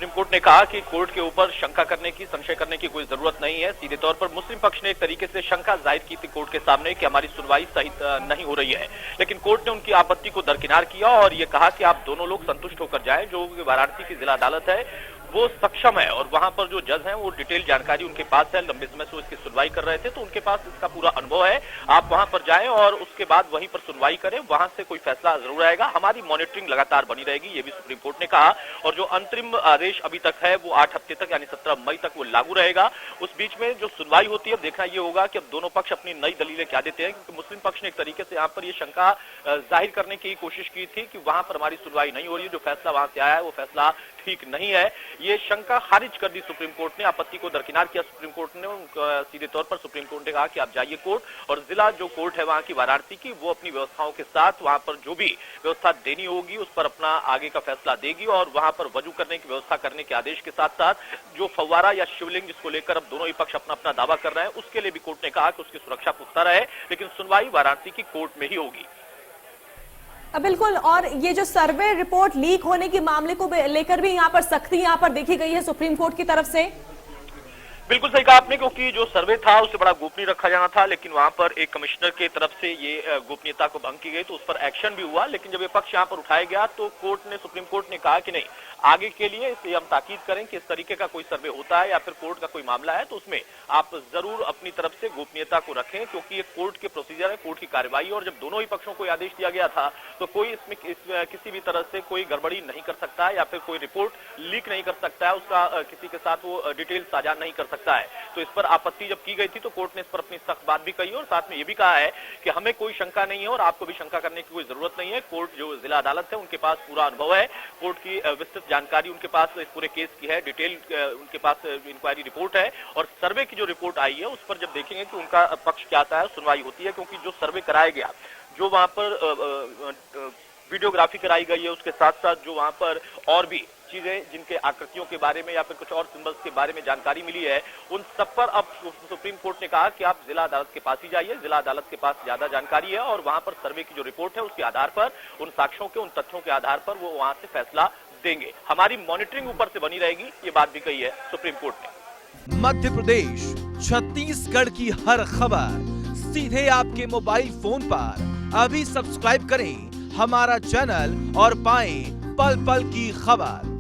Supreme court ने कहा कि कोर्ट के ऊपर शंका करने की, संशय करने की कोई जरूरत नहीं है। सीधे तौर पर मुस्लिम पक्ष ने एक तरीके से शंका जाहिर की थी कोर्ट के सामने कि हमारी सुनवाई सही नहीं हो रही है, लेकिन कोर्ट ने उनकी आपत्ति को दरकिनार किया और ये कहा कि आप दोनों लोग संतुष्ट होकर जाएं। जो वाराणसी की जिला अदालत है वो सक्षम है और वहां पर जो जज हैं वो डिटेल जानकारी उनके पास है, लंबे समय से वो इसकी सुनवाई कर रहे थे तो उनके पास इसका पूरा अनुभव है। आप वहां पर जाएं और उसके बाद वहीं पर सुनवाई करें, वहां से कोई फैसला जरूर आएगा। हमारी मॉनिटरिंग लगातार बनी रहेगी, ये भी सुप्रीम कोर्ट ने कहा। और जो अंतरिम आदेश अभी तक है वो 8 हफ्ते तक यानी 17 मई तक वो लागू रहेगा। उस बीच में जो सुनवाई होती है, अब देखना ये होगा कि अब दोनों पक्ष अपनी नई दलीलें क्या देते हैं, क्योंकि मुस्लिम पक्ष ने एक तरीके से यहाँ पर ये शंका जाहिर करने की कोशिश की थी कि वहां पर हमारी सुनवाई नहीं हो रही है, जो फैसला वहां से आया है वो फैसला ठीक नहीं है। ये शंका खारिज कर दी सुप्रीम कोर्ट ने, आपत्ति को दरकिनार किया सुप्रीम कोर्ट ने। सीधे तौर पर सुप्रीम कोर्ट ने कहा कि आप जाइए कोर्ट और जिला जो कोर्ट है वहां की वाराणसी की, वो अपनी व्यवस्थाओं के साथ वहां पर जो भी व्यवस्था देनी होगी उस पर अपना आगे का फैसला देगी और वहां पर वजू करने की व्यवस्था करने के आदेश के साथ साथ जो फव्वारा या शिवलिंग जिसको लेकर अब दोनों ही पक्ष अपना अपना दावा कर रहे हैं उसके लिए भी कोर्ट ने कहा कि उसकी सुरक्षा पुख्ता रहे, लेकिन सुनवाई वाराणसी की कोर्ट में ही होगी। बिल्कुल। और ये जो सर्वे रिपोर्ट लीक होने के मामले को लेकर भी यहाँ पर सख्ती यहाँ पर देखी गई है सुप्रीम कोर्ट की तरफ से। बिल्कुल सही कहा आपने, क्योंकि जो सर्वे था उसे बड़ा गोपनीय रखा जाना था, लेकिन वहां पर एक कमिश्नर के तरफ से ये गोपनीयता को भंग की गई तो उस पर एक्शन भी हुआ। लेकिन जब ये पक्ष यहाँ पर उठाया गया तो सुप्रीम कोर्ट ने कहा कि नहीं, आगे के लिए इसलिए हम ताकीद करें कि इस तरीके का कोई सर्वे होता है या फिर कोर्ट का कोई मामला है तो उसमें आप जरूर अपनी तरफ से गोपनीयता को रखें, क्योंकि ये कोर्ट के प्रोसीजर है, कोर्ट की कार्यवाही। और जब दोनों ही पक्षों को आदेश दिया गया था तो कोई इसमें किसी भी तरह से कोई गड़बड़ी नहीं कर सकता है या फिर कोई रिपोर्ट लीक नहीं कर सकता है, उसका किसी के साथ वो डिटेल साझा नहीं कर सकता है। तो इस पर आपत्ति जब की गई थी तो कोर्ट ने इस पर अपनी सख्त बात भी कही और साथ में ये भी कहा है कि हमें कोई शंका नहीं है और आपको भी शंका करने की कोई जरूरत नहीं है। कोर्ट जो जिला अदालत है उनके पास पूरा अनुभव है, कोर्ट की विस्तृत जानकारी उनके पास इस पूरे केस की है, डिटेल उनके पास इंक्वायरी रिपोर्ट है और सर्वे की जो रिपोर्ट आई है उस पर जब देखेंगे कि उनका पक्ष क्या आता है, सुनवाई होती है। क्योंकि जो सर्वे कराया गया, जो वहां पर वीडियोग्राफी कराई गई है, उसके साथ साथ जो वहां पर और भी चीजें जिनके आकृतियों के बारे में या फिर कुछ और सिंबल्स के बारे में जानकारी मिली है, उन सब पर अब सुप्रीम कोर्ट ने कहा कि आप जिला अदालत के पास ही जाइए, जिला अदालत के पास ज्यादा जानकारी है और वहां पर सर्वे की जो रिपोर्ट है उसके आधार पर, उन साक्ष्यों के, उन तथ्यों के आधार पर वो वहां से फैसला देंगे। हमारी मॉनिटरिंग ऊपर से बनी रहेगी, ये बात भी कही है सुप्रीम कोर्ट ने। मध्य प्रदेश, छत्तीसगढ़ की हर खबर सीधे आपके मोबाइल फोन पर। अभी सब्सक्राइब करें हमारा चैनल और पाएं पल पल की खबर।